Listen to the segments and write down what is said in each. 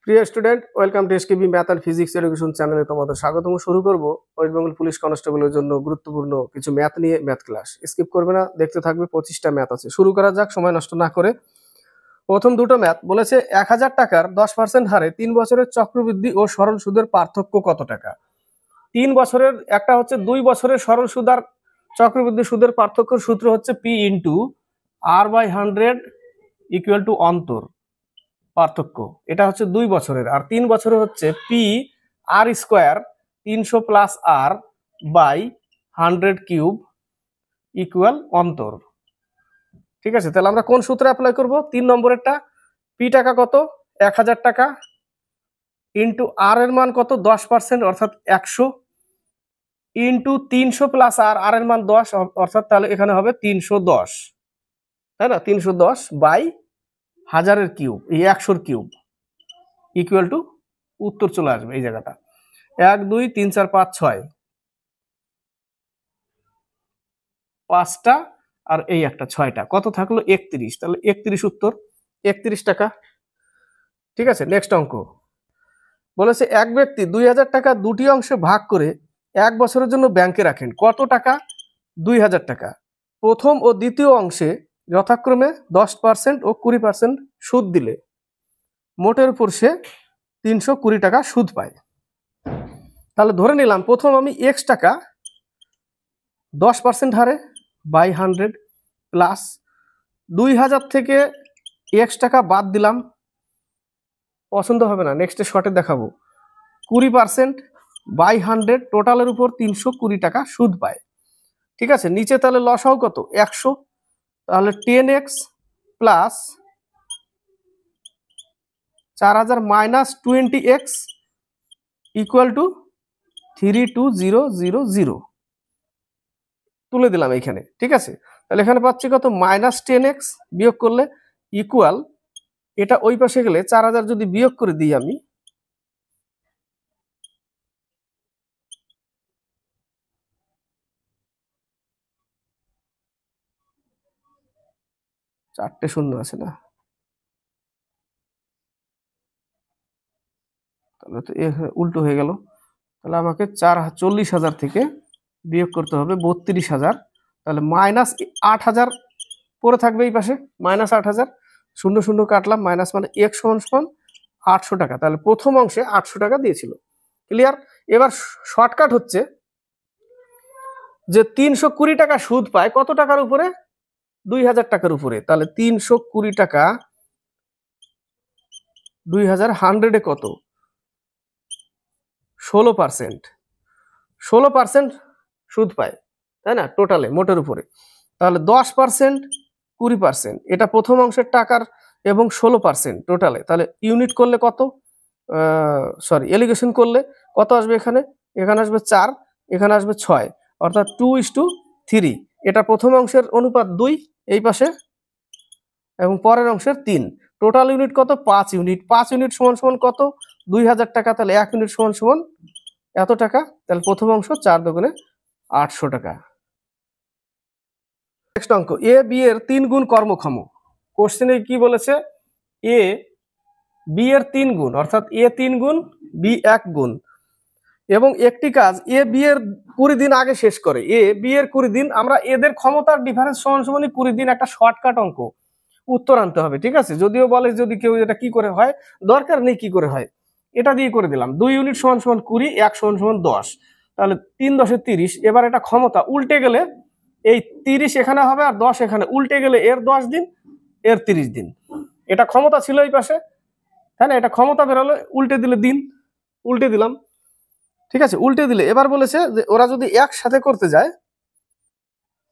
প্রিয় student, welcome to SKB math and physics education চ্যানেলে তোমাদের স্বাগতম। শুরু করব ওয়েস্ট বেঙ্গল পুলিশ কনস্টেবলের জন্য গুরুত্বপূর্ণ কিছু ম্যাথ নিয়ে ম্যাথ ক্লাস। স্কিপ করবে না, দেখতে থাকবে। 25টা ম্যাথ আছে। শুরু করা যাক সময় নষ্ট না করে। প্রথম দুটো ম্যাথ বলেছে 1000 টাকার 10% হারে 3 বছরের চক্রবৃদ্ধি ও সরল সুদের পার্থক্য কত টাকা। 3 বছরের একটা হচ্ছে 2 বছরের সরল সুদ আর চক্রবৃদ্ধি সুদের পার্থক্যের সূত্র হচ্ছে P into R/100 equal to অন্তর পার্থক্য। এটা হচ্ছে 2 বছরের। আর 3 বছরের হচ্ছে p r square 300 plus r by 100 cube equal অন্তর। ঠিক আছে, তাহলে আমরা কোন সূত্রে অ্যাপ্লাই করব? 3 নম্বরেরটা। পি টাকা কত? 1000 টাকা ইন্টু আর এর মান কত? 10% অর্থাৎ 100 ইন্টু 300 প্লাস আর, আর এর মান 10 অর্থাৎ তাহলে এখানে হবে 310, তাই না? 310 বাই 1000 কিউব, এই 100 কিউব ইকুয়াল টু উত্তর চলে আসবে এই জায়গাটা। 1 2 3 4 5 6 5টা আর এই একটা 6টা, কত থাকলো? 31। তাহলে 31 উত্তর, 31 টাকা। ঠিক আছে, নেক্সট অঙ্ক বলেছে এক ব্যক্তি 2000 টাকা দুটি অংশে ভাগ করে 1 বছরের জন্য ব্যাংকে রাখেন। কত টাকা? 2000 টাকা। প্রথম ও দ্বিতীয় অংশে যথাক্রমে 10% ও 20% সুদ দিলে মোটের উপর সে 320 টাকা সুদ পায়। তাহলে ধরে নিলাম প্রথম আমি x টাকা 10% হারে বাই 100 প্লাস 2000 থেকে x টাকা বাদ দিলাম, পছন্দ হবে না, নেক্সটে শর্টে দেখাবো। 20% বাই 100 টোটালের উপর 320 টাকা সুদ পায়। ঠিক আছে, নিচে তাহলে লসাও কত? 100। তাহলে 10x plus 4000 minus 20x equal to 32000 তুলে দিলাম এইখানে। ঠিক আছে, তাহলে এখানে পাচ্ছি কত? মাইনাস 10x বিয়োগ করলে ইকুয়াল, এটা ওই পাশে গেলে 4000 যদি বিয়োগ করে দিই আমি, চারটে শূন্য আছে না, তাহলে তো উল্টো হয়ে গেল। তাহলে আমাকে 40,000 থেকে বিয়োগ করতে হবে 32,000। তাহলে মাইনাস 8,000 পরে থাকবে এই পাশে, মাইনাস 8,000। শূন্য শূন্য কাটলাম, মাইনাস মানে x সমান সমান 800 টাকা। তাহলে প্রথম অংশে 800 টাকা দিয়েছিল। ক্লিয়ার? এবার শর্টকাট হচ্ছে যে 320 টাকা সুদ পায় কত টাকার উপরে? 2000 টাকার উপরে। তাহলে 320 টাকা 2000 100-এ কত? 16%। 16% সুদ পায়, তাই না? টোটালে মোটের উপরে। তাহলে 10% 20%, এটা প্রথম অংশের টাকার এবং 16% টোটালে। তাহলে ইউনিট করলে কত? এলিগেশন করলে কত আসবে? এখানে এখানে আসবে 4, এখানে আসবে 6, অর্থাৎ 2:3। এটা প্রথম অংশের অনুপাত 2 এই পাশে এবং পরের অংশের 3। টোটাল ইউনিট কত? 5 ইউনিট। 5 ইউনিট সমান সমান কত? 2000 টাকা। তাহলে 1 ইউনিট সমান সমান এত টাকা। তাহলে প্রথম অংশ 4 দুগুণে 800 টাকা। নেক্সট অঙ্ক, এ বি এর 3 গুণ কর্মক্ষম। কোশ্চেনে কি বলেছে? এ বি এর 3 গুণ, অর্থাৎ এ 3 গুণ বি 1 গুণ, এবং একটি কাজ এ বি এর 20 দিন আগে শেষ করে। এ বি এর 20 দিন, আমরা এদের ক্ষমতার ডিফারেন্স সমান সমানই 20 দিন, একটা শর্টকাট অঙ্ক উত্তর আনতে হবে। ঠিক আছে, যদিও বলে যদি কেউ এটা কি করে হয়, দরকার নেই কি করে হয়, এটা দিয়ে করে দিলাম। 2 ইউনিট সমান সমান 20, 1 সমান সমান 10। তাহলে 3 10 30। এবার এটা ক্ষমতা উল্টে গেলে এই 30 এখানে হবে আর 10 এখানে, উল্টে গেলে এর 10 দিন এর 30 দিন। এটা ক্ষমতা ছিল এই পাশে, তাই না? এটা ক্ষমতা বেরোলো, উল্টে দিলে দিন, উল্টে দিলাম। ঠিক আছে, উল্টে দিলে এবার বলেছে যে ওরা যদি একসাথে করতে যায়,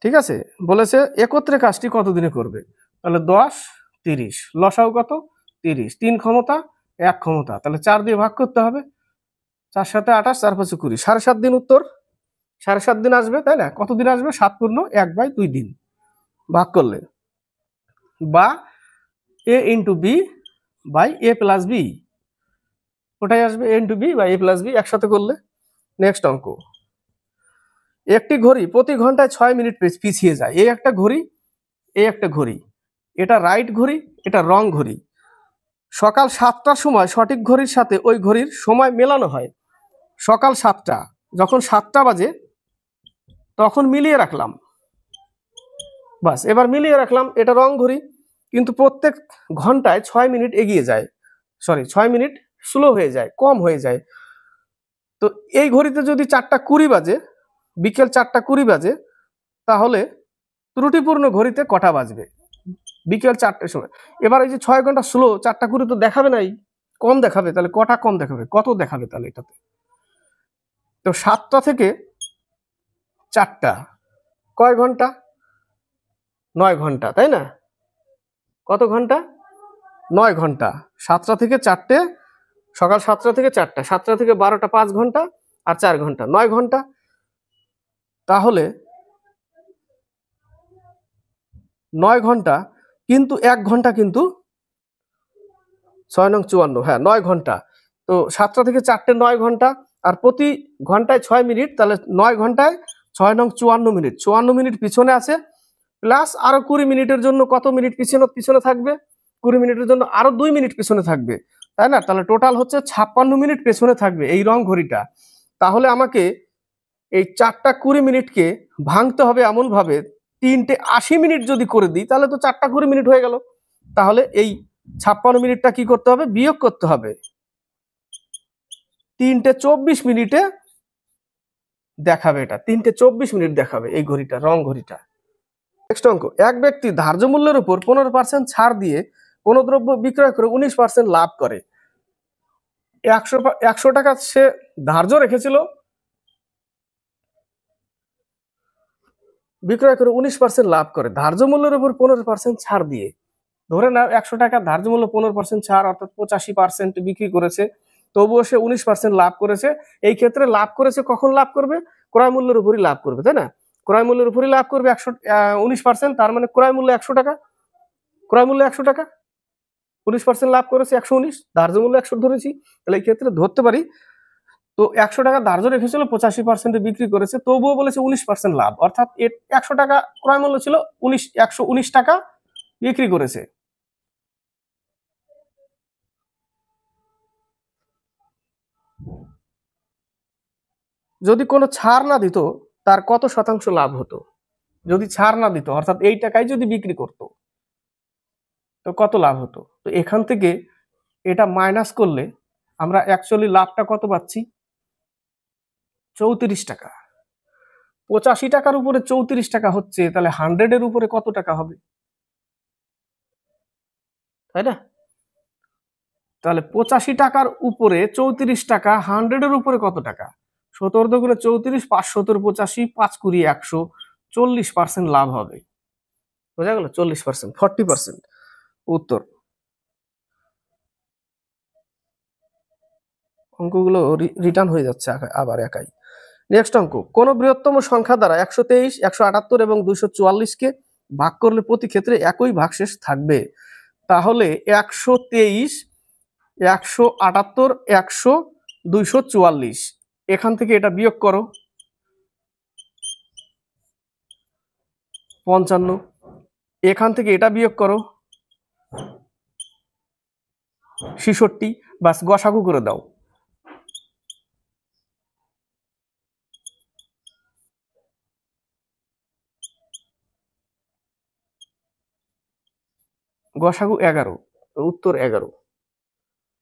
ঠিক আছে, বলেছে একত্রে কাজটি কত দিনে করবে। তাহলে 10 30, লসাও কত? 30, 3 ক্ষমতা 1 ক্ষমতা, তাহলে 4 দিয়ে ভাগ করতে হবে। 4 7 28, 4 5 20, 7.5 দিন উত্তর। 7.5 দিন আসবে, তাই না? কত দিন আসবে? 7 পূর্ণ 1/2 দিন ভাগ করলে, বা A into B by A plus B, ওটাই আসবে A into B by A plus B একসাথে করলে। নেক্সট অঙ্ক, একটি ঘড়ি প্রতি ঘন্টায় 6 মিনিট পিছিয়ে যায়। এই একটা ঘড়ি, এই একটা ঘড়ি, এটা রাইট ঘড়ি, এটা রং ঘড়ি। সকাল 7টার সময় সঠিক ঘড়ির সাথে ওই ঘড়ির সময় মেলানো হয়। সকাল 7টা, যখন 7টা বাজে তখন মিলিয়ে রাখলাম, বাস এবার মিলিয়ে রাখলাম, এটা রং ঘড়ি, কিন্তু প্রত্যেক ঘন্টায় 6 মিনিট এগিয়ে যায়, 6 মিনিট স্লো হয়ে যায়, কম হয়ে যায়। তো এই ঘড়িতে যদি 4টা 20 বাজে, বিকেল 4টা 20 বাজে, তাহলে ত্রুটিপূর্ণ ঘড়িতে কটা বাজবে? বিকেল 4টার সময়। এবার এই যে 6 ঘন্টা স্লো, 4টা 20 তো দেখাবে নাই, কম দেখাবে, তাহলে কটা কম দেখাবে, কত দেখাবে তাহলে এটাতে? তো 7টা থেকে 4টা কয় ঘন্টা? 9 ঘন্টা, তাই না? কত ঘন্টা? 9 ঘন্টা। 7টা থেকে 4টে, সকাল 7টা থেকে 4টা, 7টা থেকে 12টা 5 ঘন্টা, আর 4 ঘন্টা, 9 ঘন্টা। তাহলে 9 ঘন্টা, কিন্তু 1 ঘন্টা কিন্তু 6 নং 54, হ্যাঁ 9 ঘন্টা। তো 7টা থেকে 4টে 9 ঘন্টা, আর প্রতি ঘন্টায় 6 মিনিট, তাহলে 9 ঘন্টায় 6 নং 54 মিনিট। 54 মিনিট পিছনে আছে, প্লাস আরো 20 মিনিটের জন্য কত মিনিট পিছনে পিছনে থাকবে? 20 মিনিটের জন্য আরো 2 মিনিট পিছনে থাকবে, তাই না? তাহলে টোটাল হচ্ছে 56 মিনিট পেছনে থাকবে এই রং ঘড়িটা। তাহলে আমাকে এই 4টা 20 মিনিটকে ভাঙতে হবে এমন ভাবে, 3টে 80 মিনিট যদি করে দিই, তাহলে তো 4টা 20 মিনিট হয়ে গেল। তাহলে এই 56 মিনিটটা কি করতে হবে? বিয়োগ করতে হবে। 3টে 24 মিনিটে দেখাবে, এটা 3টে 24 মিনিট দেখাবে এই ঘড়িটা, রং ঘড়িটা। নেক্সট অঙ্ক, এক ব্যক্তি ধার্য মূল্যের উপর 15% ছাড় দিয়ে কোনো দ্রব্য বিক্রয় করে 19% লাভ করে। 100 টাকা সে ধার্য রেখেছিল, বিক্রয় করে 19% লাভ করে, ধার্য মূল্যের উপর 15% ছাড় দিয়ে। ধরে নাও 100 টাকা ধার্য মূল্য, 15% ছাড়, অর্থাৎ 85% বিক্রি করেছে, তবুও সে 19% লাভ করেছে। এই ক্ষেত্রে লাভ করেছে, কখন লাভ করবে? ক্রয় মূল্যের উপরই লাভ করবে, তাই না? ক্রয় মূল্যের উপরই লাভ করবে 19%, তার মানে ক্রয় মূল্য 100 টাকা, ক্রয় মূল্য 100 টাকা, 19% লাভ করেছে 119, ধার্য মূল্য 100 ধরেছি, তাহলে এই ক্ষেত্রে ধরতে পারি। তো 100 টাকা ধার্য রেখেছিল, 85% বিক্রি করেছে, তবুও বলেছে 19% লাভ, অর্থাৎ 100 টাকা ক্রয় মূল্য ছিল, 119 টাকা বিক্রি করেছে। যদি কোনো ছাড় না দিত, তার কত শতাংশ লাভ হতো? যদি ছাড় না দিত, অর্থাৎ এই টাকায় যদি বিক্রি করত, তো কত লাভ হতো? তো এখান থেকে এটা মাইনাস করলে আমরা অ্যাকচুয়ালি লাভটা কত পাচ্ছি? 34 টাকা। 85 টাকার উপরে 34 টাকা হচ্ছে, তাহলে 100-এর উপরে কত টাকা হবে, তাই না? তাহলে 85 টাকার উপরে 34 টাকা, 100-এর উপরে কত টাকা? 17 দুগুণে 34, 5 17 85, 5 20 100, 40% লাভ হবে। বোঝা গেল? 40%, 40% উত্তর। অঙ্কগুলো রিটার্ন হয়ে যাচ্ছে আবার একাই। নেক্সট অঙ্ক, কোন বৃহত্তম সংখ্যা দ্বারা 123, 178 এবং 244-কে ভাগ করলে প্রতি ক্ষেত্রে একই ভাগশেষ থাকবে। তাহলে 123, 178, 100, 244, এখান থেকে এটা বিয়োগ করো, 55, এখান থেকে এটা বিয়োগ করো, 66, বাস গসাগু করে দাও। গসাগু 11, উত্তর 11।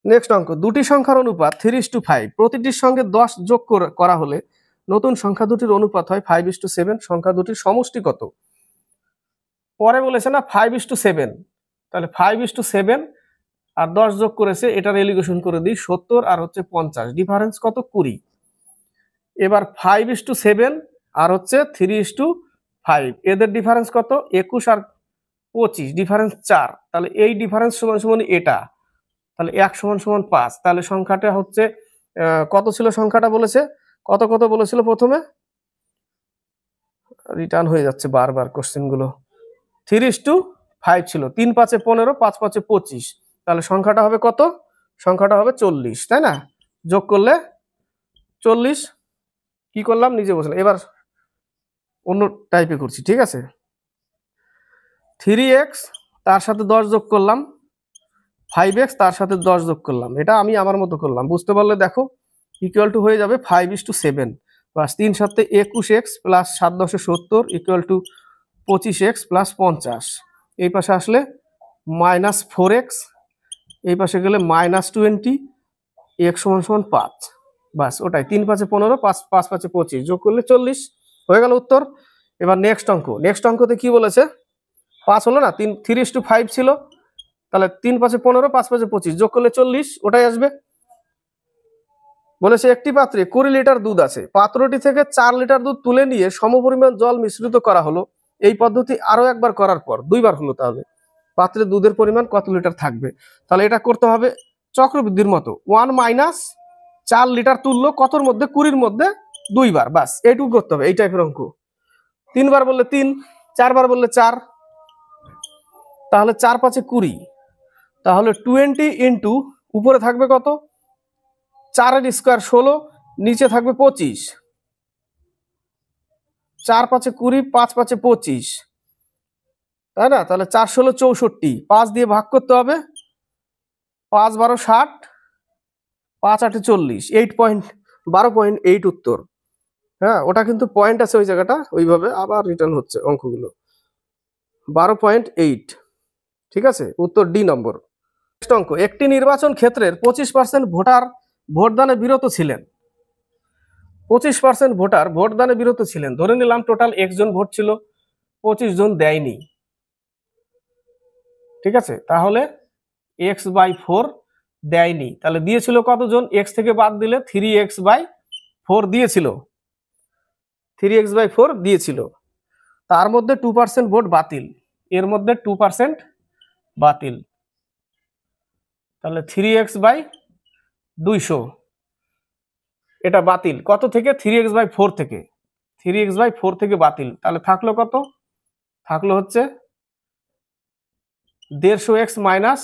নেক্সট অঙ্ক, দুটি সংখ্যার অনুপাত 3:5, প্রতিটির সঙ্গে 10 যোগ করা হলে নতুন সংখ্যা দুটির অনুপাত হয় 5:7। সংখ্যা দুটির সমষ্টি কত? পরে বলেছে না 5:7, তাহলে 5:7 আর 10 যোগ করেছে, এটার এলিগেশন করে দিই 70 আর হচ্ছে 50, ডিফারেন্স কত? 20। এবার 5:7 আর হচ্ছে 3:5, এদের ডিফারেন্স কত? 21 আর 25, ডিফারেন্স 4, তাহলে এই ডিফারেন্স সমান সমান এটা, তাহলে 1 সমান সমান 5। তাহলে সংখ্যাটা হচ্ছে কত ছিল? সংখ্যাটা বলেছে কত কত বলেছিল প্রথমে, রিটার্ন হয়ে যাচ্ছে বারবার কোশ্চেন গুলো। 3:5 ছিল, 3 5 15, 5 5 25, তাহলে সংখ্যাটা হবে কত? সংখ্যাটা হবে 40, তাই না? যোগ করলে 40, কি করলাম নিজে বুঝলাম, এবার অন্য টাইপে করছি, ঠিক আছে? 3x, তার সাথে 10 যোগ করলাম 5x তার সাথে 10 যোগ করলাম, এটা আমি আমার মতো করলাম, বুঝতে পারলে দেখো ইকুয়াল টু হয়ে যাবে 5:7 প্লাস 3 সাথে 21x plus 7 10 70 equal to 25x plus 50। এই পাশে আসলে -4x, এই পাশে গেলে -20, x = 5। বাস ওটাই, 3 5 15, 5 5 5 25 যোগ করলে 40 হয়ে গেল উত্তর। এবার নেক্সট অঙ্কতে কি বলেছে, 5 হলো না, 3:5 ছিল, তাহলে 3 5 15, 5 5 25 যোগ করলে 40, ওটাই আসবে। বলেছে একটি পাত্রে 20 লিটার দুধ আছে, পাত্রটি থেকে 4 লিটার দুধ তুলে নিয়ে সমপরিমাণ জল মিশ্রিত করা হলো। এই পদ্ধতি আরো একবার করার পর 2বার হলো, তাহলে পাত্রে দুধের পরিমাণ কত লিটার থাকবে? তাহলে এটা করতে হবে চক্রবৃদ্ধির মতো, 1 - 4 লিটার তুললো কতর মধ্যে, 20-র মধ্যে 2বার, বাস এইটুকু করতে হবে। এই টাইপের অঙ্ক। 3বার বললে 3, 4বার বললে 4, তাহলে 4 5 20, তাহলে 20 ইন্টু উপরে থাকবে কত, 4-এর স্কোয়ার 16, নিচে থাকবে 25, 4 5 20, 5 5 25, তাই না? তাহলে 4 16 64, 5 দিয়ে ভাগ করতে হবে, 5 12 60, 5 8 40, 12.8 উত্তর। হ্যাঁ, ওটা কিন্তু পয়েন্ট আছে ওই জায়গাটা, ওইভাবে আবার রিটার্ন হচ্ছে অঙ্কগুলো, 12.8। ঠিক আছে, উত্তর ডি নম্বর। নেক্সট অঙ্ক, একটি নির্বাচন ক্ষেত্রের 25% ভোটার ভোটদানে বিরত ছিলেন। 25% ভোটার ভোটদানে বিরত ছিলেন, ধরে নিলাম টোটাল x জন ভোট ছিল, 25 জন দেয়নি। ঠিক আছে, তাহলে x/4 দেয়নি, তাহলে দিয়েছিল কতজন, x থেকে বাদ দিলে 3x/4 দিয়েছিল, 3x/4 দিয়েছিল। তার মধ্যে 2% ভোট বাতিল, এর মধ্যে 2% বাতিল, তাহলে 3x/200 এটা বাতিল কত থেকে, 3x/4 থেকে, 3x/4 থেকে বাতিল, তাহলে থাকলো কত, থাকলো হচ্ছে 150x মাইনাস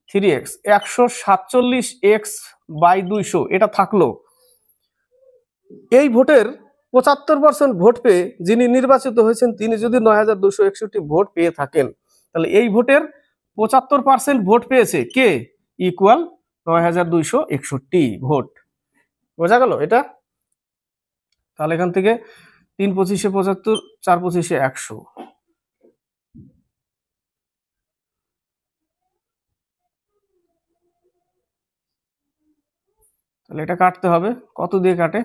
3x, 147x/200 এটা থাকলো। এই ভোটের 75% ভোট পেয়ে যিনি নির্বাচিত হয়েছেন তিনি যদি 9261 ভোট পেয়ে থাকেন, তাহলে এই ভোটের 75% ভোট পেয়েছে কে, ইকুয়াল 9261 ভোট। বোঝা গেল এটা? তাহলে এখান থেকে 3 25 75, 4 25 100, তাহলে এটা কাটতে হবে, কত দিয়ে কাটে,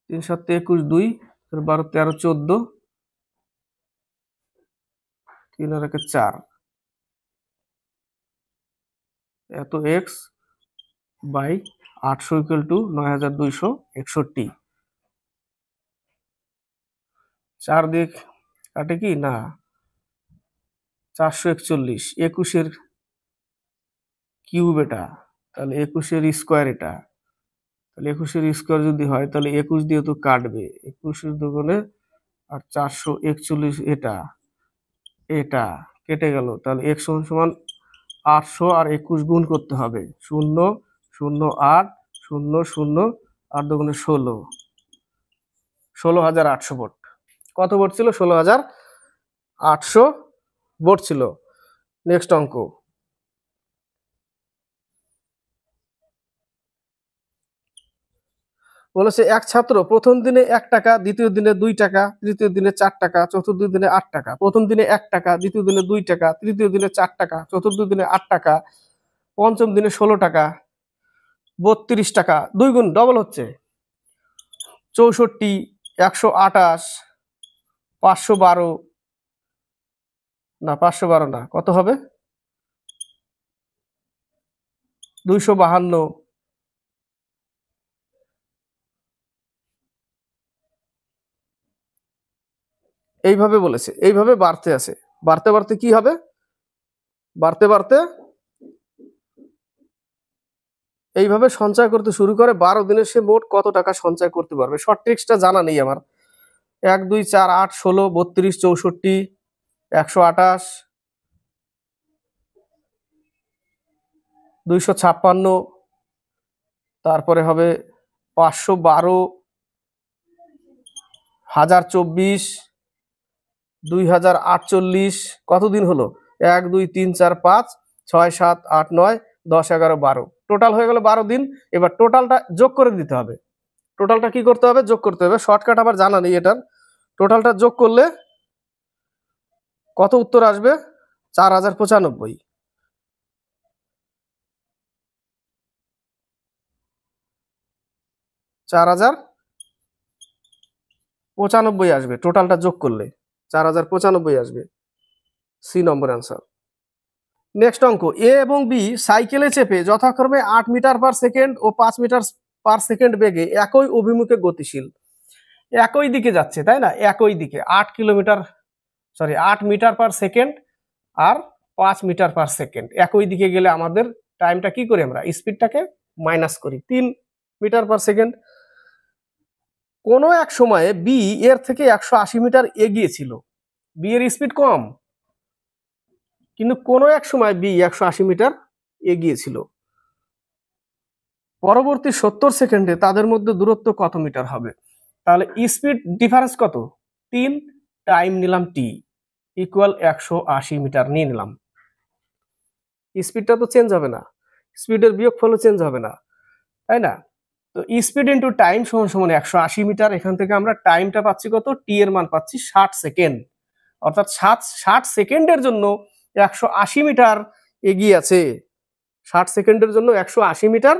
3 7 21 2, 12 13 14, 3 আর 1 4, এত x/800 ইকুয়াল টু 9261। 4 দিয়ে কাটে কি না, 441, 21-এর কিউব এটা, তাহলে 21-এর স্কোয়ার এটা, তাহলে 21-এর স্কোয়ার যদি হয় তাহলে 21 দিয়ে তো কাটবে, 21-এর দুগুণে আর 441 এটা, এটা কেটে গেল, তাহলে x = 800 আর 21 গুণ করতে হবে, 0 0 8 0 0 8 দুগুণে 16, 16800 ভোট। কত ভোট ছিল, 16800 ভোট ছিল। নেক্সট অঙ্ক, বলেছে এক ছাত্র প্রথম দিনে 1 টাকা, দ্বিতীয় দিনে 2 টাকা, তৃতীয় দিনে 4 টাকা, চতুর্থ দিনে 8 টাকা, প্রথম দিনে 1 টাকা, দ্বিতীয় দিনে 2 টাকা, তৃতীয় দিনে 4 টাকা, চতুর্থ দিনে 8 টাকা, পঞ্চম দিনে 16 টাকা, 32 টাকা, 2 গুণ ডবল হচ্ছে, 64, 128, 512 না, 512 না, কত হবে, 252। এইভাবে বলেছে, এইভাবে বাড়তে আছে, বাড়তে বাড়তে কি হবে, বাড়তে বাড়তে এইভাবে সঞ্চয় করতে শুরু করে, 12 দিনে সে মোট কত টাকা সঞ্চয় করতে পারবে। শর্ট ট্রিক্সটা জানা নেই আমার। 1 2 4 8 16 32 64 128 256, তারপরে হবে 512, 1024, 2048, কতদিন হলো, 1 2 3 4 5 6 7 8 9 10 11 12 টোটাল হয়ে গেল 12 দিন। এবার টোটালটা যোগ করে দিতে হবে। টোটালটা কি করতে হবে? যোগ করতে হবে। শর্টকাট আবার জানা নেই এটার। টোটালটা যোগ করলে কত উত্তর আসবে? 4095। 4095 আসবে টোটালটা যোগ করলে, 4095 আসবে। সি নম্বর অ্যান্সার। নেক্সট অঙ্ক, এ এবং বি সাইকেলে চেপে যথাক্রমে 8 মিটার পার সেকেন্ড ও 5 মিটার পার সেকেন্ড বেগে একই অভিমুখে গতিশীল। একই দিকে যাচ্ছে, তাই না? একই দিকে 8 মিটার পার সেকেন্ড আর 5 মিটার পার সেকেন্ড একই দিকে গেলে আমাদের টাইমটা কি করি? আমরা স্পিডটাকে মাইনাস করি 3 মিটার পার সেকেন্ড। কোনো এক সময়ে বি এর থেকে 180 মিটার এগিয়ে ছিল। বি এর স্পিড কম, কিন্তু কোনো এক সময় বি 180 মিটার এগিয়ে ছিল। পরবর্তী 70 সেকেন্ডে তাদের মধ্যে দূরত্ব কত মিটার হবে? তাহলে স্পিড ডিফারেন্স কত? 3, টাইম নিলাম টি, ইকুয়াল 180 মিটার নিয়ে নিলাম। স্পিডটা তো চেঞ্জ হবে না, স্পিডের বিয়োগফলও চেঞ্জ হবে না, তাই না? তো স্পিড ইন্টু টাইম সমান সমান 180 মিটার। এখান থেকে আমরা টাইমটা পাচ্ছি কত? টি এর মান পাচ্ছি 60 সেকেন্ড। অর্থাৎ 60 সেকেন্ডের জন্য 180 মিটার এগিয়ে আছে। 60 সেকেন্ডের জন্য 180 মিটার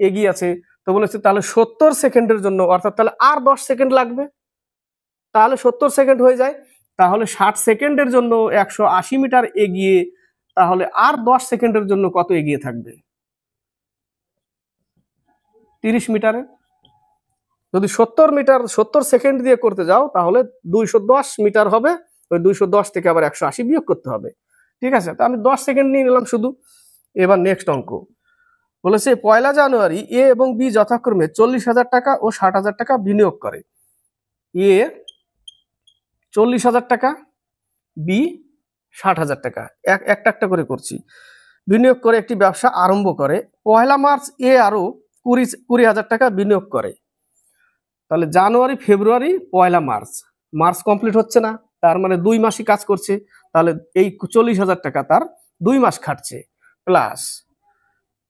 এগিয়ে আছে। তো বলেছে তাহলে 70 সেকেন্ডের জন্য, অর্থাৎ তাহলে আর 10 সেকেন্ড লাগবে, তাহলে 70 সেকেন্ড হয়ে যায়। তাহলে 60 সেকেন্ডের জন্য 180 মিটার এগিয়ে, তাহলে আর 10 সেকেন্ডের জন্য কত এগিয়ে থাকবে? 30 মিটারে। যদি 70 সেকেন্ড দিয়ে করতে যাও তাহলে 210 মিটার হবে। ওই 210 থেকে আবার 180 বিয়োগ করতে হবে। ঠিক আছে, তো আমি 10 সেকেন্ড নিয়ে নিলাম শুধু। এবার নেক্সট অঙ্ক বলেছে, 1 জানুয়ারি এ এবং বি যথাক্রমে 40,000 টাকা ও 60,000 টাকা বিনিয়োগ করে। এ 40,000 টাকা, বি 60,000 টাকা, একটা একটা করে করছি। বিনিয়োগ করে একটি ব্যবসা আরম্ভ করে। 1 মার্চ এ আরো 20,000 টাকা বিনিয়োগ করে। তাহলে জানুয়ারি, ফেব্রুয়ারি, 1 মার্চ, মার্চ কমপ্লিট হচ্ছে না, তার মানে 2 মাসই কাজ করছে। তাহলে এই 40,000 টাকা তার 2 মাস খাটছে, প্লাস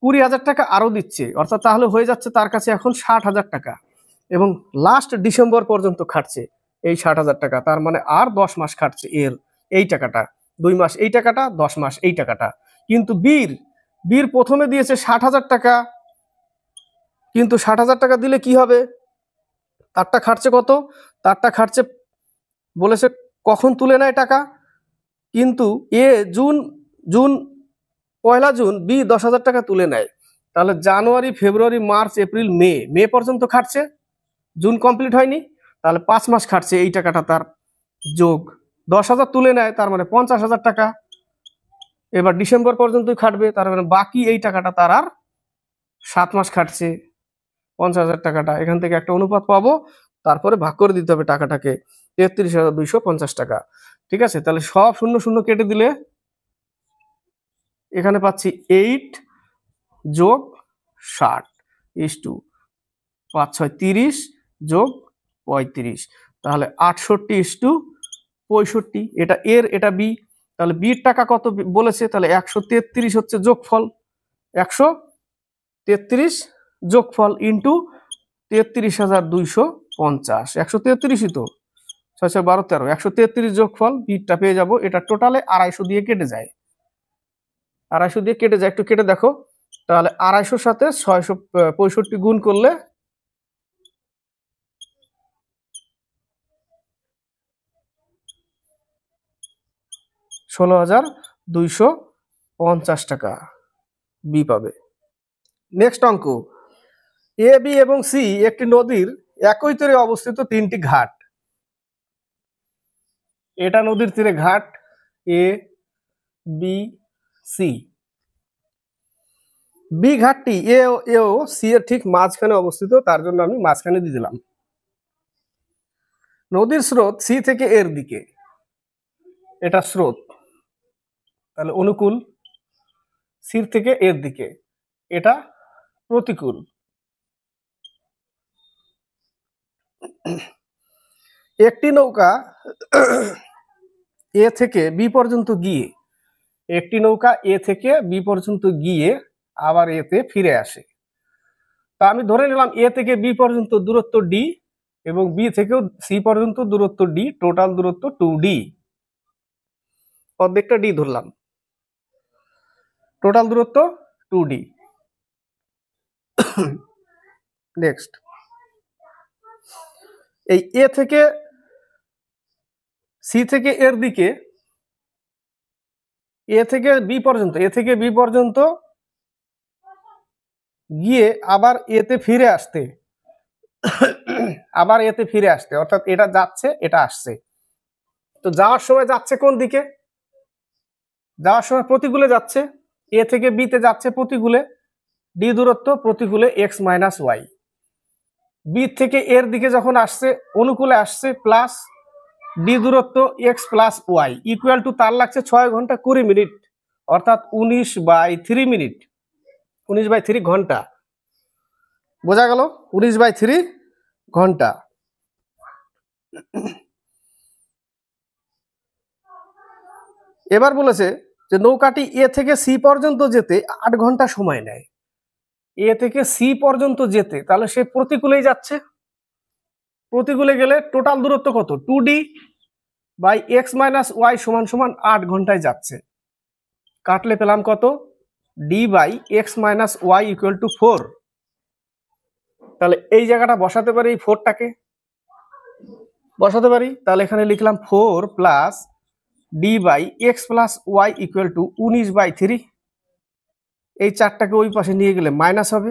20,000 টাকা আরো দিচ্ছে, অর্থাৎ তাহলে হয়ে যাচ্ছে তার কাছে এখন 60,000 টাকা, এবং লাস্ট ডিসেম্বর পর্যন্ত খাটছে এই 60,000 টাকা। তার মানে আর 10 মাস খাটছে এর এই টাকাটা, 2 মাস এই টাকাটা, 10 মাস এই টাকাটা। কিন্তু বীর প্রথমে দিয়েছে 60,000 টাকা, কিন্তু 60,000 টাকা দিলে কি হবে? তারটা খাটছে কত? তারটা খাটছে বলেছে কখন তুলে নেয় টাকা, কিন্তু এ জুন 1 জুন বি 10,000 টাকা তুলে নেয়। তাহলে জানুয়ারি, ফেব্রুয়ারি, মার্চ, এপ্রিল, মে পর্যন্ত খাটছে, জুন কমপ্লিট হয়নি। তাহলে 5 মাস খাটছে এই টাকাটা তার, যোগ 10,000 তুলে নেয়, তার মানে 50,000 টাকা। এবার ডিসেম্বর পর্যন্তই খাটবে, তার মানে বাকি এই টাকাটা তার আর 7 মাস খাটছে, 50,000 টাকাটা। এখান থেকে একটা অনুপাত পাবো, তারপরে ভাগ করে দিতে হবে টাকাটাকে, 33,250 টাকা। ঠিক আছে, তাহলে সব শূন্য শূন্য কেটে দিলে এখানে পাচ্ছি 8 যোগ 60 ইস টু 5 6 30 যোগ 35, তাহলে 68 ইস টু 65। এটা এর, এটা বি। তাহলে বির টাকা কত বলেছে? তাহলে 133 হচ্ছে যোগফল, 133 যোগফল ইন্টু 33,250, 133ই তো, 6 6 12 13, 133 যোগফল, বিটা পেয়ে যাব। এটা টোটালে 250 দিয়ে কেটে যায়, 250 দিয়ে কেটে যায়, একটু কেটে দেখো। তাহলে 250 সাথে 665 গুণ করলে 16,250 টাকা বি পাবে। নেক্সট অঙ্ক, এ বি এবং সি একটি নদীর একই তীরে অবস্থিত 3টি ঘাট। এটা নদীর তীরে ঘাট এ বি সি। বি ঘাটটি এ ও সি এর ঠিক মাঝখানে অবস্থিত, তার জন্য আমি মাঝখানে দিয়ে দিলাম। নদীর স্রোত সি থেকে এর দিকে, এটা স্রোত, তাহলে অনুকূল, সি থেকে এর দিকে, এটা প্রতিকূল। একটি নৌকা এ থেকে বি পর্যন্ত গিয়ে একটি নৌকা এ থেকে বি পর্যন্ত গিয়ে আবার এতে ফিরে আসে। তা আমি ধরে নিলাম এ থেকে বি পর্যন্ত দূরত্ব ডি এবং বি থেকেও সি পর্যন্ত দূরত্ব ডি, টোটাল দূরত্ব 2d। অর্ধেকটা ডি ধরলাম, টোটাল দূরত্ব 2d। নেক্সট, এই এ থেকে সি থেকে এর দিকে এ থেকে বি পর্যন্ত গিয়ে আবার এতে ফিরে আসতে অর্থাৎ এটা যাচ্ছে এটা আসছে। তো যাওয়ার সময় যাচ্ছে কোন দিকে? যাওয়ার সময় প্রতিকূলে যাচ্ছে, এ থেকে বি তে যাচ্ছে প্রতিকূলে, ডি দূরত্ব প্রতিকূলে x মাইনাস ওয়াই। বি থেকে এর দিকে যখন আসছে অনুকূলে আসছে প্লাস ডি দূরত্ব x plus y equal to তার লাগছে 6 ঘন্টা 20 মিনিট, অর্থাৎ 19/3 মিনিট, 19/3 ঘন্টা। বোঝা গেল? 19/3 ঘন্টা। এবার বলেছে যে নৌকাটি এ থেকে সি পর্যন্ত যেতে 8 ঘন্টা সময় নেয়। এ থেকে সি পর্যন্ত যেতে, তাহলে সে প্রতিকূলেই যাচ্ছে। প্রতিকূলে গেলে টোটাল দূরত্ব কত? 2d by x minus y সমান সমান 8 ঘন্টায় যাচ্ছে। কাটলে পেলাম কত? d by x minus y equal to 4। তাহলে এই জায়গাটা বসাতে পারি, এই 4টাকে বসাতে পারি। তাহলে এখানে লিখলাম 4 plus d by x plus y equal to 19/3। এই 4টাকে ওই পাশে নিয়ে গেলে মাইনাস হবে,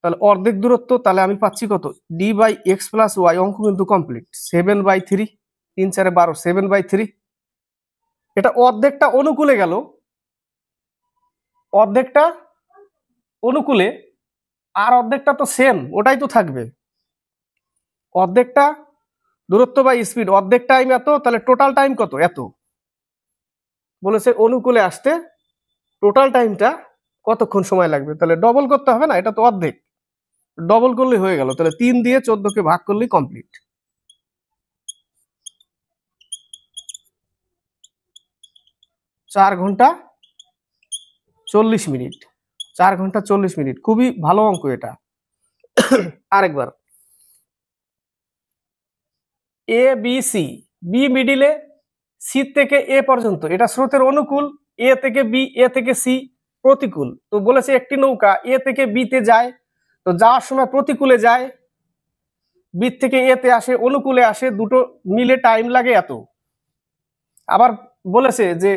তাহলে অর্ধেক দূরত্ব। তাহলে আমি পাচ্ছি কত? D by x plus y, অঙ্ক কিন্তু কমপ্লিট, 7/3। 3 4 12, 7/3। এটা অর্ধেকটা অনুকূলে গেল, অর্ধেকটা অনুকূলে, আর অর্ধেকটা তো সেম, ওটাই তো থাকবে। অর্ধেকটা দূরত্ব বাই স্পিড, অর্ধেক টাইম এত, তাহলে টোটাল টাইম কত? এত। বলেছে অনুকূলে আসতে টোটাল টাইমটা কতক্ষণ সময় লাগবে, তাহলে ডবল করতে হবে না, এটা তো অর্ধেক, ডবল করলেই হয়ে গেল। তাহলে 3 দিয়ে 14কে ভাগ করলেই কমপ্লিট। চার ঘন্টা 40 মিনিট, 4 ঘন্টা 40 মিনিট। খুবই ভালো অঙ্ক এটা। আরেকবার, এ বি সি, বি মিডিলে, সি থেকে এ পর্যন্ত, এটা স্রোতের অনুকূল, এ থেকে বি, এ থেকে সি প্রতিকূল। তো বলেছে একটি নৌকা এ থেকে বি তে যায়, তো যাওয়ার সময় প্রতিকূলে যায়, বি থেকে এ তে আসে, অনুকূলে আসে, দুটো মিলে টাইম লাগে এত। আবার বলেছে যে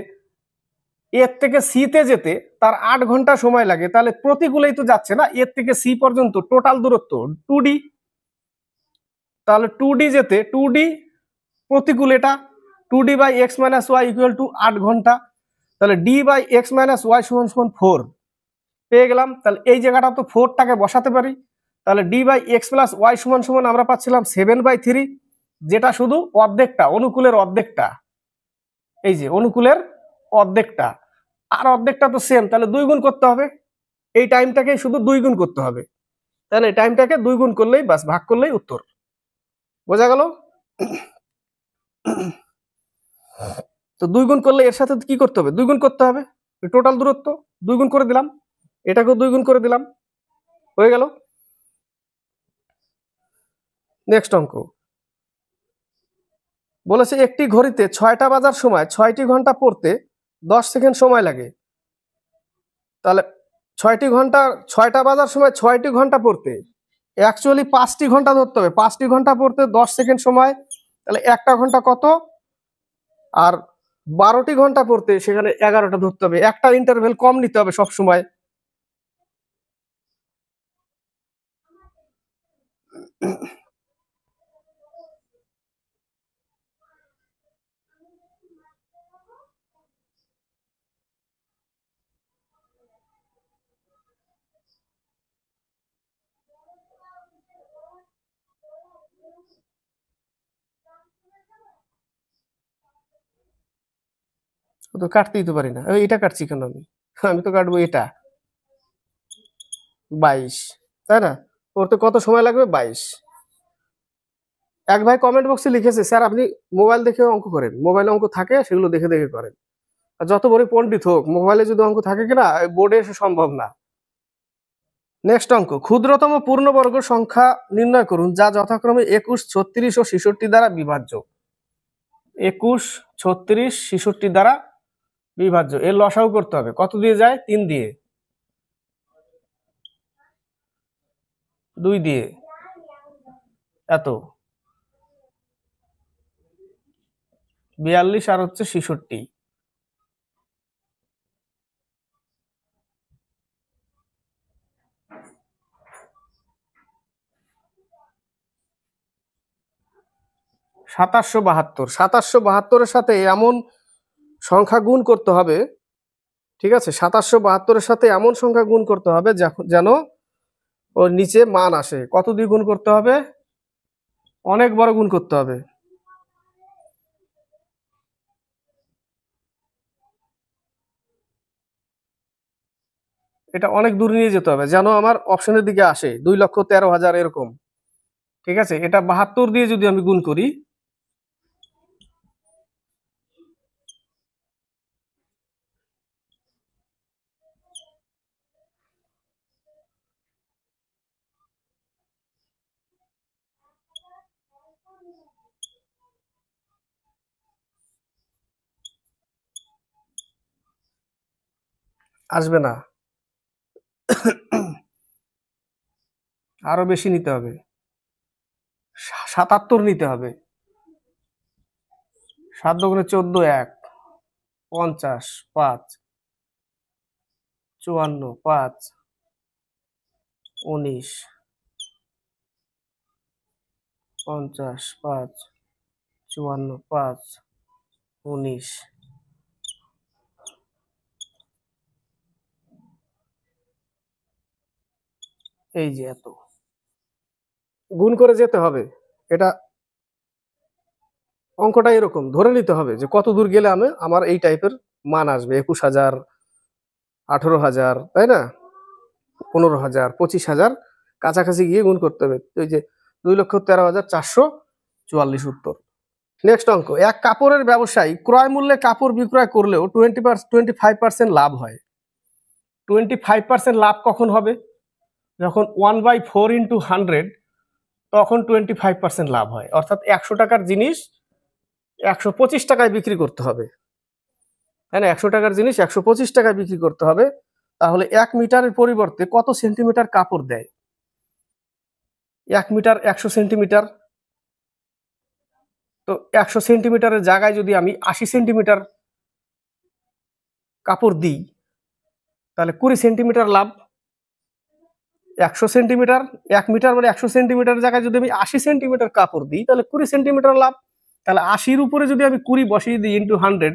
এর থেকে সি তে যেতে তার 8 ঘন্টা সময় লাগে, তাহলে প্রতিকূলেই তো যাচ্ছে না, এর থেকে সি পর্যন্ত টোটাল দূরত্ব 2d। তাহলে 2d যেতে 2d প্রতিকূল, এটা 2d by x minus y equal to 8 ঘন্টা। তাহলে d by x minus y সমান সমান 4 পেয়ে গেলাম। তাহলে এই জায়গাটা তো 4টাকে বসাতে পারি। তাহলে d by x plus y সমান সমান আমরা পাচ্ছিলাম 7/3, যেটা শুধু অর্ধেকটা, অনুকূলের অর্ধেকটা, এই যে অনুকূলের অর্ধেকটা, আর অর্ধেকটা তো সেম, তাহলে 2 গুণ করতে হবে। এই টাইমটাকে শুধু 2 গুণ করতে হবে, তাহলে এই টাইমটাকে 2 গুণ করলেই বাস, ভাগ করলেই উত্তর। বোঝা গেল? তো 2 গুণ করলে এর সাথে কি করতে হবে? 2 গুণ করতে হবে, টোটাল দূরত্ব 2 গুণ করে দিলাম, এটাকেও 2 গুণ করে দিলাম, হয়ে গেল। নেক্সট অঙ্ক বলেছে একটি ঘড়িতে 6টা বাজার সময় 6টি ঘন্টা পড়তে 10 সেকেন্ড সময় লাগে। তাহলে 6টা বাজার সময় 6টি ঘন্টা পড়তে, অ্যাকচুয়ালি 5টি ঘন্টা ধরতে হবে, 5টি ঘন্টা পড়তে 10 সেকেন্ড সময়, তাহলে একটা ঘন্টা কত? আর 12টি ঘন্টা পড়তে সেখানে 11টা ধরতে হবে, একটা ইন্টারভেল কম নিতে হবে সব সময়। তো কাটতেই তো পারি না, এটা কাটছি কেন আমি? আমি তো কাটবো এটা 22, তাই না? পড়তে কত সময় লাগবে? 22। এক ভাই কমেন্ট বক্সে লিখেছে, স্যার আপনি মোবাইল দেখে অঙ্ক করেন, মোবাইলে অঙ্ক থাকে সেগুলো দেখে দেখে করেন। যত বড় পণ্ডিত হোক, মোবাইলে যদি অঙ্ক থাকে কিনা বোর্ডে এসে সম্ভব না। নেক্সট অঙ্ক, ক্ষুদ্রতম পূর্ণবর্গ সংখ্যা নির্ণয় করুন যা যথাক্রমে 21, 36 ও 66 দ্বারা বিভাজ্য। 21, 36, 66 দ্বারা বিভাজ্য। এর লসাগু করতে হবে। কত দিয়ে যায়? 3 দিয়ে, 2 দিয়ে, এত 42 আর হচ্ছে 66। সাতাশশো বাহাত্তর। 2772 সাথে এমন সংখ্যা গুণ করতে হবে, ঠিক আছে, 2772 সাথে এমন সংখ্যা গুণ করতে হবে যেন ওর নিচে মান আসে। কত দিয়ে গুণ করতে হবে? অনেক বড় গুণ করতে হবে। এটা অনেক দূর নিয়ে যেতে হবে যেন আমার অপশনের দিকে আসে, 2,13,000 এরকম। ঠিক আছে, এটা 72 দিয়ে যদি আমি গুণ করি, আসবে না, আরো বেশি নিতে হবে, 77 নিতে হবে। 7 দুগুণে 14, 1, 50, 5, 54, 5, 19, 50, 5, 54, 5, 19। এই যে এত গুণ করে যেতে হবে। এটা অঙ্কটা এরকম ধরে নিতে হবে যে কত দূর গেলে আমার এই টাইপের মান আসবে। 21,000, 18,000, তাই না, 15,000, 25,000 কাছাকাছি গিয়ে গুণ করতে হবে। ওই যে 2,13,444 উত্তর। নেক্সট অঙ্ক, এক কাপড়ের ব্যবসায়ী ক্রয় মূল্যে কাপড় বিক্রয় করলেও 25% লাভ হয়। 25% লাভ কখন হবে? যখন 1/4 × 100, তখন 25% লাভ হয়। অর্থাৎ 100 টাকার জিনিস 125 টাকায় বিক্রি করতে হবে, তাই না? 100 টাকার জিনিস 125 টাকায় বিক্রি করতে হবে। তাহলে 1 মিটারের পরিবর্তে কত সেন্টিমিটার কাপড় দেয়? 1 মিটার 100 সেন্টিমিটার। তো 100 সেন্টিমিটারের জায়গায় যদি আমি 80 সেন্টিমিটার কাপড় দিই, তাহলে 20 সেন্টিমিটার লাভ। 100 সেন্টিমিটার, 1 মিটার মানে 100 সেন্টিমিটার জায়গায় যদি আমি 80 সেন্টিমিটার কাপড় দিই, তাহলে 20 সেন্টিমিটার লাভ। তাহলে 80-র উপরে যদি আমি 20 বসিয়ে দিই ইন্টু 100,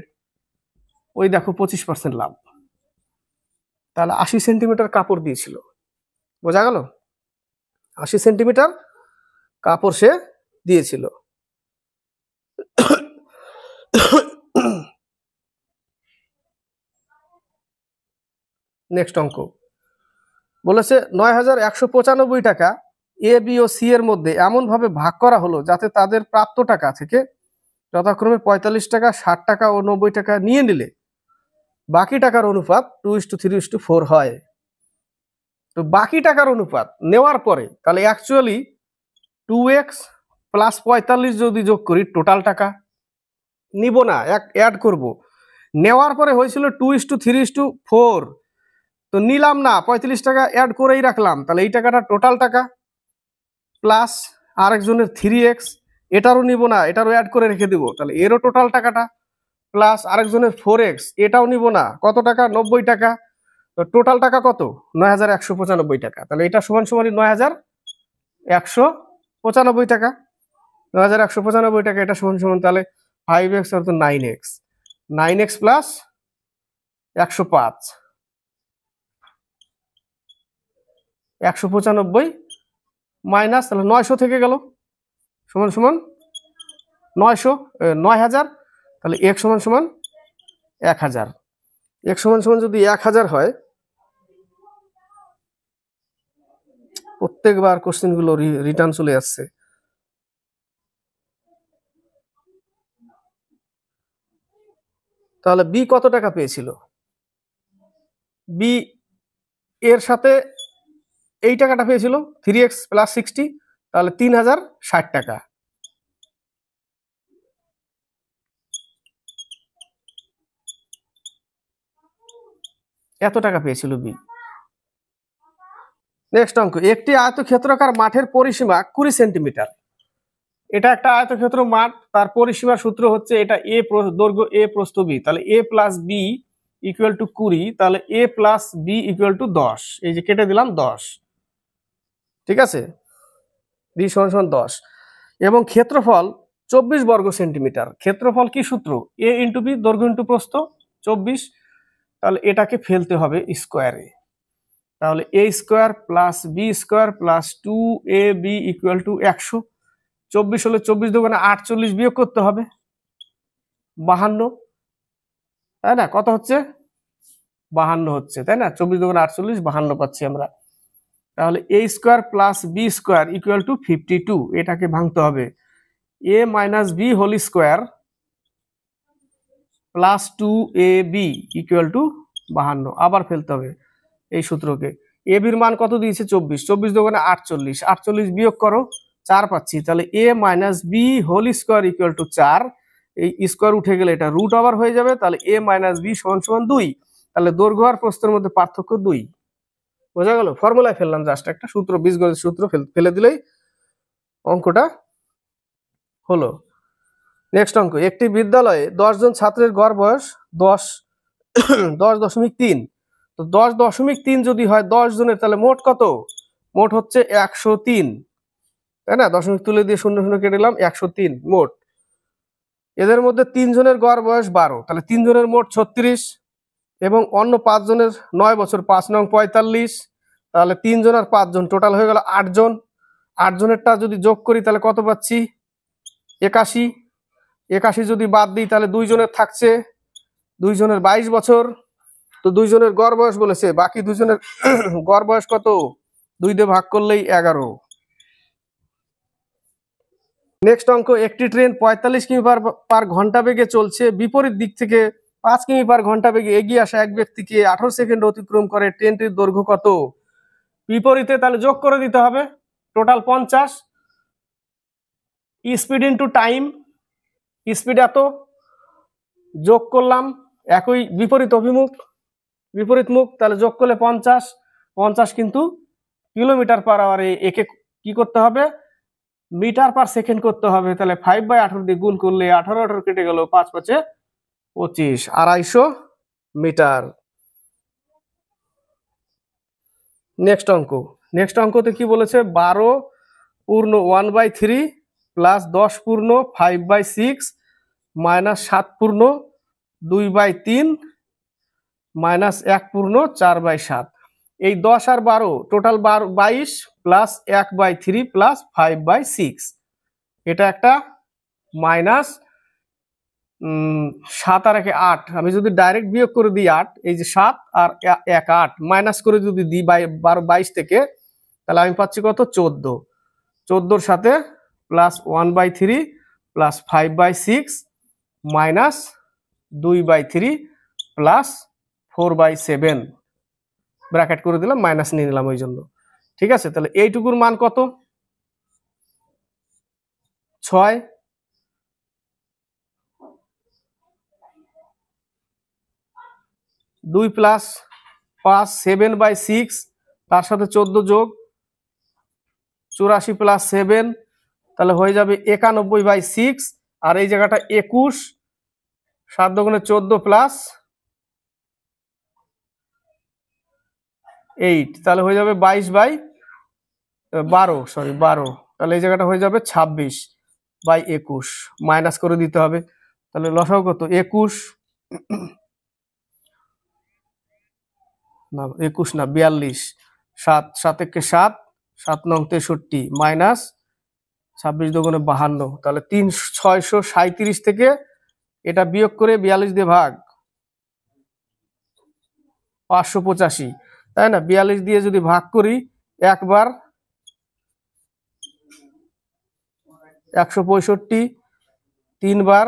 ওই দেখো 25% লাভ। তাহলে 80 সেন্টিমিটার কাপড় দিয়েছিল, বোঝা গেল? 80 সেন্টিমিটার কাপড় সে দিয়েছিল। নেক্সট অঙ্ক বলেছে 9,195 টাকা এ, বি ও সি এর মধ্যে এমন ভাবে ভাগ করা হলো যাতে তাদের প্রাপ্ত টাকা থেকে যথাক্রমে 45 টাকা, 60 টাকা ও 90 টাকা নিয়ে নিলে বাকি টাকার অনুপাত 2:3:4 হয়। তো বাকি টাকার অনুপাত নেওয়ার পরে তাহলে অ্যাকচুয়ালি 2x প্লাস 45 যদি যোগ করি, টোটাল টাকা নিব না, অ্যাড করব। নেওয়ার পরে হয়েছিল 2:3:4, তো নিলাম না, 35 টাকা অ্যাড করেই রাখলাম। তাহলে এই টাকাটা টোটাল টাকা, প্লাস আরেকজনের 3x, এটারও নিব না, এটারও অ্যাড করে রেখে দিব। তাহলে এরও টোটাল টাকাটা, প্লাস আরেকজনের 4x, এটাও নিব না, কত টাকা? 90 টাকা। তো টোটাল টাকা কত? 9,195 টাকা। তাহলে এটা সমান সমানই 9,195 টাকা। 9,195 টাকা, এটা সমান সমান তাহলে 5x অর্থাৎ 9x, 9x প্লাস 105, 195 মাইনাস, তাহলে 900 থেকে গেল, সমান সমান 9,000। তাহলে x সমান সমান 1,000। x সমান সমান যদি 1,000 হয়, প্রত্যেকবার কোশ্চেন গুলো রিটার্ন চলে আসছে। তাহলে বি কত টাকা পেয়েছিল? বি এর সাথে এই টাকাটা পেয়েছিল 3x + 60, তাহলে 3060 টাকা। এত টাকা পেয়েছিল বি। নেক্সট অঙ্ক, একটি আয়তক্ষেত্রাকার মাঠের পরিসীমা 20 সেন্টিমিটার। এটা একটা আয়তক্ষেত্র মাঠ, তার পরিসীমার সূত্র হচ্ছে এটা এ দৈর্ঘ্য এ প্রস্থ বি, তাহলে a + b = 20, তাহলে a + b = 10। এই যে কেটে দিলাম 10, ঠিক আছে, b = 10। এবং ক্ষেত্রফল 24 বর্গ সেন্টিমিটার। ক্ষেত্রফল কি সূত্র? a × b, দৈর্ঘ্য × প্রস্থ 24, তাহলে এটাকে ফেলতে হবে স্কোয়ারে। তাহলে a² + b² + 2ab = 100। 24 হলে 24 দোকানে 48 বিয়োগ করতে হবে 52, তাই না? কত হচ্ছে? 52 হচ্ছে, তাই না? 24 দোকানে 48, 52 পাচ্ছি আমরা। তাহলে a² + b² = 52। এটাকে ভাঙতে হবে a - b² + 2ab = 52। আবার ফেলতে হবে এই সূত্রকে। এ বির মান কত দিয়েছে? 24। 24 দোকানে 48, 48 বিয়োগ করো 4 পাচ্ছি। তাহলে a - b² = 4। এই স্কোয়ার উঠে গেলে এটা রুট ওভার হয়ে যাবে, তাহলে a - b = 2। তাহলে দৈর্ঘ্য আর প্রস্থের মধ্যে পার্থক্য 2। বোঝা গেল? ফর্মুলায় ফেললাম, জাস্ট একটা সূত্র, বীজগণিত সূত্র ফেলে দিলেই অঙ্কটা হলো। নেক্সট অঙ্ক, একটি বিদ্যালয়ে 10 জন ছাত্রের গড় বয়স 10.3। তো 10.3 যদি হয় 10 জনের, তাহলে মোট কত? মোট হচ্ছে 103, তাই না? দশমিক তুলে দিয়ে 0 0 কেটে দিলাম, 103 মোট। এদের মধ্যে 3 জনের গড় বয়স 12, তাহলে 3 জনের মোট 36, এবং অন্য 5 জনের 9 বছর, 5 নং 45, তাহলে 3 জন আর 5 জন টোটাল হয়ে গেল 8 জন। 8 জনেরটা যদি যোগ করি তাহলে কত পাচ্ছি? 81। 81 যদি বাদ দিই তাহলে 2 জনের থাকছে, 2 জনের 22 বছর। তো 2 জনের গড় বয়স বলেছে, বাকি 2 জনের গড় বয়স কত? 2 দিয়ে ভাগ করলেই 11। নেক্সট অঙ্ক, একটি ট্রেন 45 কিমি পার ঘন্টা বেগে চলছে, বিপরীত দিক থেকে 5 কিমি পার ঘন্টা বেগে এগিয়ে আসা এক ব্যক্তিকে 18 সেকেন্ড অতিক্রম করে, ট্রেনটির দৈর্ঘ্য কত? বিপরীতে, তাহলে যোগ করে দিতে হবে, total 50। Speed into time, speed এত, যোগ করলাম, একই বিপরীত অভিমুখ, বিপরীত মুখ, তাহলে যোগ করলে 50। 50 কিন্তু কিলোমিটার পার আওয়ারে, একে কি করতে হবে? মিটার পার সেকেন্ড করতে হবে। তাহলে 5/18 দিয়ে গুণ করলে 18 18 কেটে গেল, 5 5 25, 250 মিটার। নেক্সট অঙ্ক, নেক্সট অঙ্কতে কি বলেছে? 12 পূর্ণ 1/3 প্লাস 10 পূর্ণ 5/6 মাইনাস 7 পূর্ণ 2/3 মাইনাস 1 পূর্ণ 4/7। এই 10 আর 12 টোটাল 22 প্লাস 1/3 প্লাস 5/6, এটা একটা মাইনাস 7 আর 1 8। আমি যদি ডাইরেক্ট বিয়োগ করে দিই 8, এই যে 7 আর 1 8 মাইনাস করে যদি দিই 22 থেকে, তাহলে আমি পাচ্ছি কত? 14। 14-র সাথে plus 1/3 plus 5/6 minus 2/3 plus 4/7, bracket করে দিলাম, মাইনাস নিয়ে নিলাম ওই জন্য। ঠিক আছে, তাহলে এইটুকুর মান কত? 6। 2 প্লাস 5 7/6, তার সাথে 14 যোগ 84 প্লাস 7, তাহলে হয়ে যাবে 91/6। আর এই জায়গাটা 21, 7 দুগুণে 14 প্লাস 8, তাহলে হয়ে যাবে 22/12, সরি 12। তাহলে এই জায়গাটা হয়ে যাবে 26/21, মাইনাস করে দিতে হবে। তাহলে লসাগু কত? 21 না, 21 না 42, 7 7 একে 7, 7 নং 63 মাইনাস 26 দুগুণে 52, তাহলে 637 থেকে এটা বিয়োগ করে 42 দিয়ে ভাগ, 585, তাই না? 42 দিয়ে যদি ভাগ করি একবার 165, 3 বার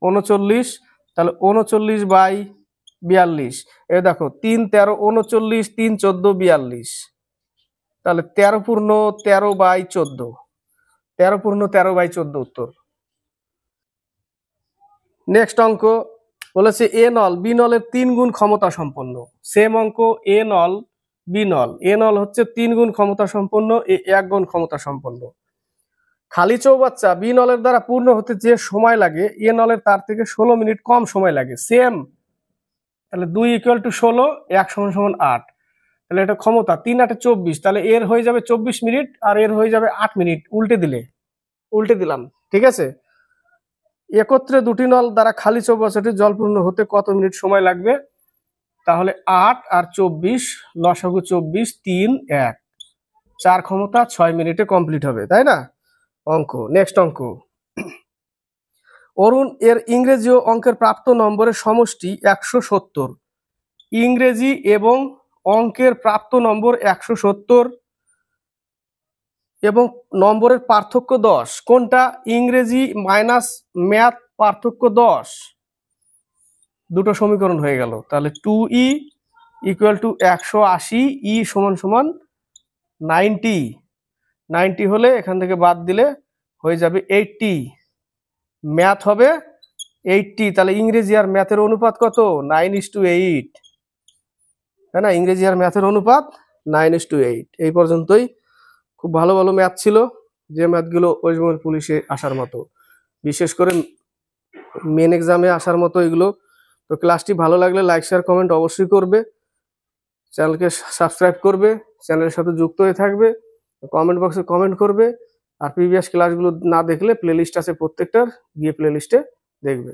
39, তাহলে 39/42। এ দেখো 3 13 39, 3 14 42, তাহলে 13/13/14, 13/13/14 উত্তর। নেক্সট অঙ্ক বলেছে এ নল বি নলের 3 গুণ ক্ষমতা সম্পন্ন। সেম অঙ্ক, এ নল বি নল। এ নল হচ্ছে 3 গুণ ক্ষমতা সম্পন্ন, এ 1 গুণ ক্ষমতা সম্পন্ন। খালি চৌবাচ্চা বি নলের দ্বারা পূর্ণ হতে যে সময় লাগে এ নলের তার থেকে 16 মিনিট কম সময় লাগে। সেম, তাহলে 2 = 16, 1 = 8। তাহলে এটা ক্ষমতা 3 8 24, তাহলে এর হয়ে যাবে 24 মিনিট আর এর হয়ে যাবে 8 মিনিট। উল্টে দিলাম, ঠিক আছে। একত্রে দুটি নল দ্বারা খালি চৌবাচ্চাটি জলপূর্ণ হতে কত মিনিট সময় লাগবে? তাহলে 8 আর 24, লসাগু 24, 3 1, 4 ক্ষমতা 6 মিনিটে কমপ্লিট হবে, তাই না অঙ্ক। নেক্সট অঙ্ক, অরুণ এর ইংরেজি ও অঙ্কের প্রাপ্ত নম্বরের সমষ্টি 170। ইংরেজি এবং অঙ্কের প্রাপ্ত নম্বর 170 এবং নম্বরের পার্থক্য 10। কোনটা? ইংরেজি মাইনাস ম্যাথ পার্থক্য 10। দুটো সমীকরণ হয়ে গেল। তাহলে 2e = 180, e = 90। 90 হলে এখান থেকে বাদ দিলে হয়ে যাবে 80, ম্যাথ হবে 80। তাহলে ইংরেজি আর ম্যাথের অনুপাত কত? 9:8, তাই না? ইংরেজি আর ম্যাথের অনুপাত 9:8। এই পর্যন্তই। খুব ভালো ভালো ম্যাথ ছিল, যে ম্যাথগুলো ওয়েস্ট বেঙ্গল পুলিশে আসার মতো, বিশেষ করে মেন এক্সামে আসার মতো এগুলো। তো ক্লাসটি ভালো লাগলে লাইক শেয়ার কমেন্ট অবশ্যই করবে, চ্যানেলকে সাবস্ক্রাইব করবে, চ্যানেলের সাথে যুক্ত হয়ে থাকবে, কমেন্ট বক্সে কমেন্ট করবে। আর প্রিভিয়াস ক্লাসগুলো না দেখলে প্লেলিস্ট আছে প্রত্যেকটার, গিয়ে প্লেলিস্টে দেখবে।